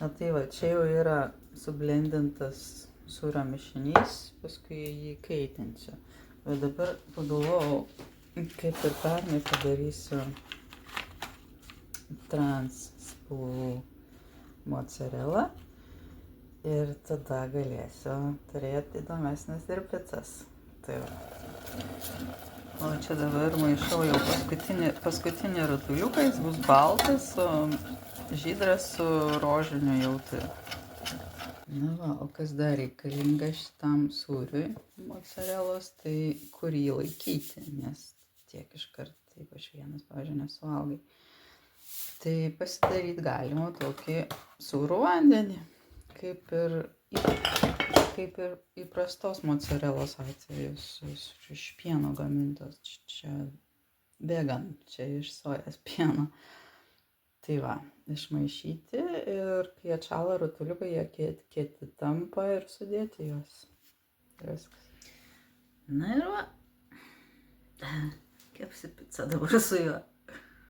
Na tai va, čia jau yra sublendintas sūrio mišinys, paskui jį kaitinsiu. Bet dabar pagalvojau, kaip ir pernai padarysiu trans spalvų mozzarella ir tada galėsiu turėti įdomesnes ir picas. Tai va. O čia dabar maišau jau paskutinį rutuliuką, jis bus baltas, žydras su rožiniu jautu. Na va, o kas dar reikalinga šitam sūriui mozzarellos, tai kur jį laikyti, nes tiek iškart, ypač vienas, pavyzdžiui, nesuvalgai. Tai pasidaryti galima tokį sūrų vandenį, kaip ir įprastos mozzarellos atveju iš pieno gamintos. Čia vegan, čia iš sojos pieno. Tai va, išmaišyti ir kai atšąla rutuliukai, jie kieti tampa ir sudėti juos. Viskas. Na ir va, kepsi picą dabar su juo.